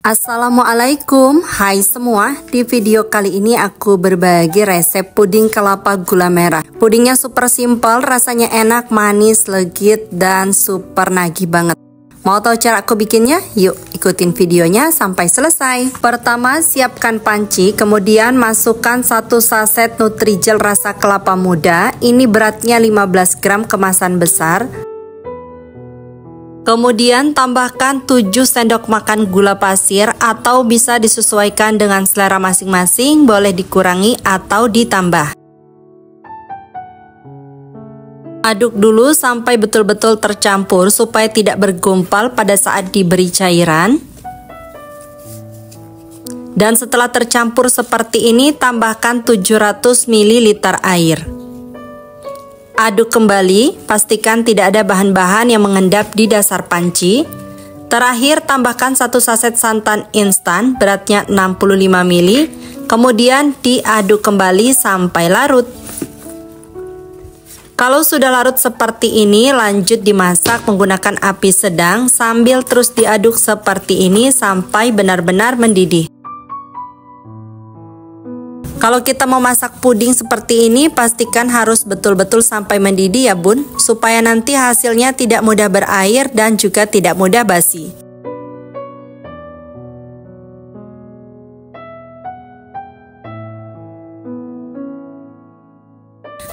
Assalamualaikum, hai semua. Di video kali ini aku berbagi resep puding kelapa gula merah. Pudingnya super simple, rasanya enak, manis, legit, dan super nagih banget. Mau tahu cara aku bikinnya? Yuk ikutin videonya sampai selesai. Pertama, siapkan panci, kemudian masukkan 1 saset Nutrijel rasa kelapa muda. Ini beratnya 15 gram kemasan besar. Kemudian tambahkan 7 sendok makan gula pasir atau bisa disesuaikan dengan selera masing-masing, boleh dikurangi atau ditambah. Aduk dulu sampai betul-betul tercampur supaya tidak bergumpal pada saat diberi cairan. Dan setelah tercampur seperti ini, tambahkan 700 ml air. Aduk kembali, pastikan tidak ada bahan-bahan yang mengendap di dasar panci. Terakhir, tambahkan 1 saset santan instan beratnya 65 ml. Kemudian diaduk kembali sampai larut. Kalau sudah larut seperti ini, lanjut dimasak menggunakan api sedang sambil terus diaduk seperti ini sampai benar-benar mendidih. Kalau kita mau masak puding seperti ini, pastikan harus betul-betul sampai mendidih ya bun, supaya nanti hasilnya tidak mudah berair dan juga tidak mudah basi.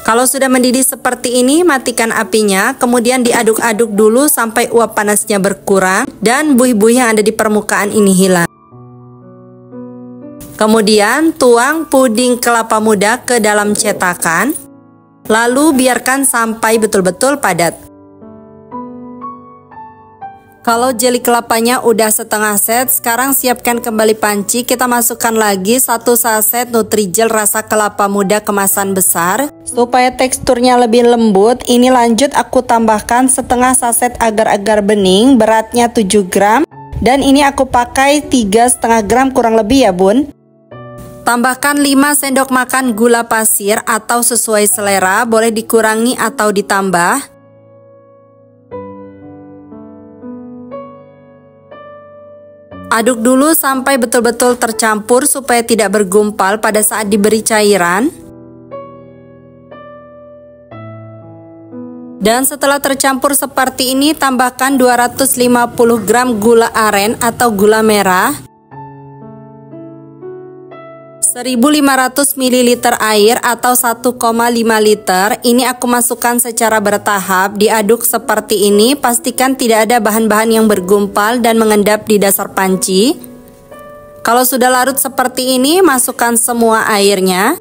Kalau sudah mendidih seperti ini, matikan apinya, kemudian diaduk-aduk dulu sampai uap panasnya berkurang dan buih-buih yang ada di permukaan ini hilang. Kemudian tuang puding kelapa muda ke dalam cetakan, lalu biarkan sampai betul-betul padat. Kalau jeli kelapanya udah setengah set, sekarang siapkan kembali panci. Kita masukkan lagi 1 saset Nutrijel rasa kelapa muda kemasan besar. Supaya teksturnya lebih lembut, ini lanjut aku tambahkan setengah saset agar-agar bening, beratnya 7 gram. Dan ini aku pakai 3,5 gram kurang lebih ya bun. Tambahkan 5 sendok makan gula pasir atau sesuai selera, boleh dikurangi atau ditambah. Aduk dulu sampai betul-betul tercampur supaya tidak bergumpal pada saat diberi cairan. Dan setelah tercampur seperti ini, tambahkan 250 gram gula aren atau gula merah. 1500 ml air atau 1,5 liter. Ini aku masukkan secara bertahap, diaduk seperti ini. Pastikan tidak ada bahan-bahan yang bergumpal dan mengendap di dasar panci. Kalau sudah larut seperti ini, masukkan semua airnya.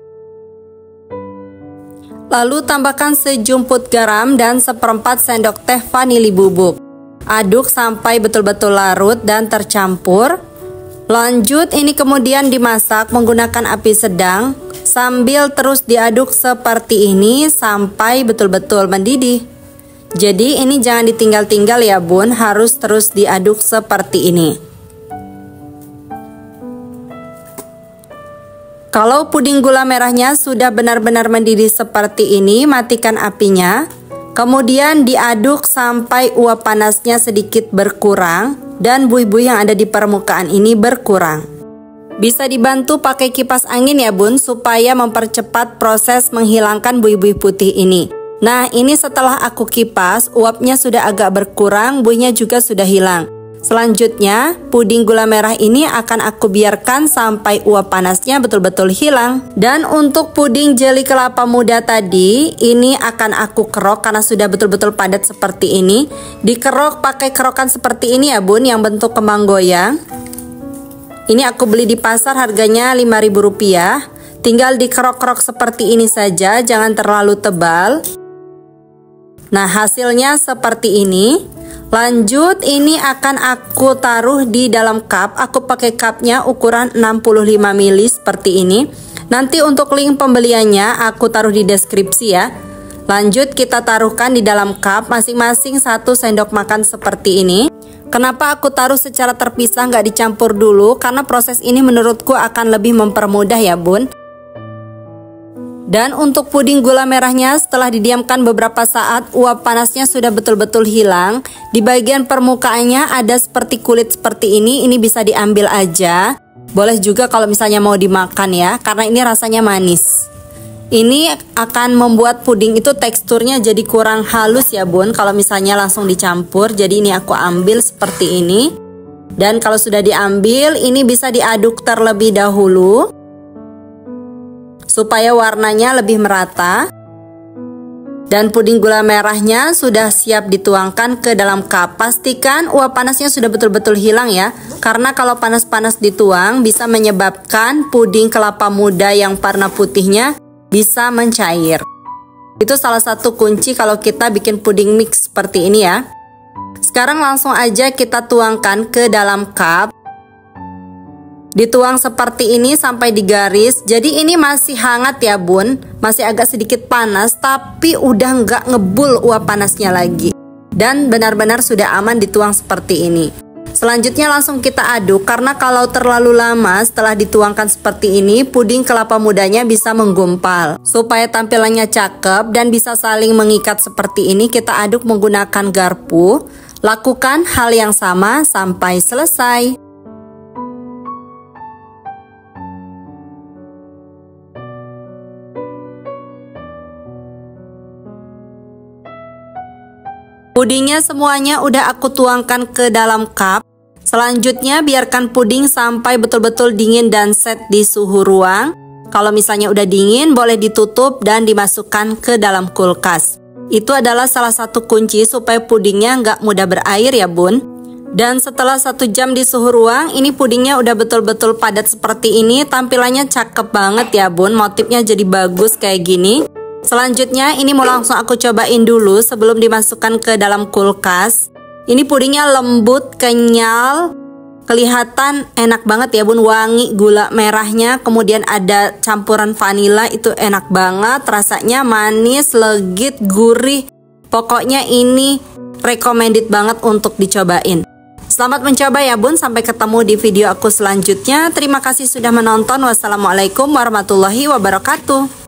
Lalu tambahkan sejumput garam dan 1/4 sendok teh vanili bubuk. Aduk sampai betul-betul larut dan tercampur. Lanjut, ini kemudian dimasak menggunakan api sedang sambil terus diaduk seperti ini sampai betul-betul mendidih. Jadi ini jangan ditinggal-tinggal ya bun, harus terus diaduk seperti ini. Kalau puding gula merahnya sudah benar-benar mendidih seperti ini, matikan apinya. Kemudian diaduk sampai uap panasnya sedikit berkurang dan buih-buih yang ada di permukaan ini berkurang. Bisa dibantu pakai kipas angin ya bun, supaya mempercepat proses menghilangkan buih-buih putih ini. Nah, ini setelah aku kipas, uapnya sudah agak berkurang, buihnya juga sudah hilang. Selanjutnya, puding gula merah ini akan aku biarkan sampai uap panasnya betul-betul hilang. Dan untuk puding jeli kelapa muda tadi, ini akan aku kerok karena sudah betul-betul padat seperti ini. Dikerok pakai kerokan seperti ini ya bun, yang bentuk kembang goyang. Ini aku beli di pasar, harganya Rp5.000. Tinggal dikerok-kerok seperti ini saja, jangan terlalu tebal. Nah, hasilnya seperti ini. Lanjut, ini akan aku taruh di dalam cup. Aku pakai cupnya ukuran 65 ml seperti ini. Nanti untuk link pembeliannya aku taruh di deskripsi ya. Lanjut, kita taruhkan di dalam cup masing-masing 1 sendok makan seperti ini. Kenapa aku taruh secara terpisah, nggak dicampur dulu? Karena proses ini menurutku akan lebih mempermudah ya bun. Dan untuk puding gula merahnya setelah didiamkan beberapa saat, uap panasnya sudah betul-betul hilang. Di bagian permukaannya ada seperti kulit seperti ini bisa diambil aja. Boleh juga kalau misalnya mau dimakan ya, karena ini rasanya manis. Ini akan membuat puding itu teksturnya jadi kurang halus ya bun, kalau misalnya langsung dicampur. Jadi ini aku ambil seperti ini. Dan kalau sudah diambil, ini bisa diaduk terlebih dahulu supaya warnanya lebih merata. Dan puding gula merahnya sudah siap dituangkan ke dalam cup. Pastikan uap panasnya sudah betul-betul hilang ya, karena kalau panas-panas dituang bisa menyebabkan puding kelapa muda yang warna putihnya bisa mencair. Itu salah satu kunci kalau kita bikin puding mix seperti ini ya. Sekarang langsung aja kita tuangkan ke dalam cup. Dituang seperti ini sampai digaris. Jadi ini masih hangat ya bun, masih agak sedikit panas, tapi udah nggak ngebul uap panasnya lagi. Dan benar-benar sudah aman dituang seperti ini. Selanjutnya langsung kita aduk, karena kalau terlalu lama setelah dituangkan seperti ini, puding kelapa mudanya bisa menggumpal. Supaya tampilannya cakep dan bisa saling mengikat seperti ini, kita aduk menggunakan garpu. Lakukan hal yang sama sampai selesai. Pudingnya semuanya udah aku tuangkan ke dalam cup. Selanjutnya biarkan puding sampai betul-betul dingin dan set di suhu ruang. Kalau misalnya udah dingin, boleh ditutup dan dimasukkan ke dalam kulkas. Itu adalah salah satu kunci supaya pudingnya nggak mudah berair ya bun. Dan setelah 1 jam di suhu ruang, ini pudingnya udah betul-betul padat seperti ini. Tampilannya cakep banget ya bun, motifnya jadi bagus kayak gini. Selanjutnya ini mau langsung aku cobain dulu sebelum dimasukkan ke dalam kulkas. Ini pudingnya lembut, kenyal, kelihatan enak banget ya bun, wangi gula merahnya, kemudian ada campuran vanila, itu enak banget, rasanya manis, legit, gurih. Pokoknya ini recommended banget untuk dicobain. Selamat mencoba ya bun, sampai ketemu di video aku selanjutnya. Terima kasih sudah menonton. Wassalamualaikum warahmatullahi wabarakatuh.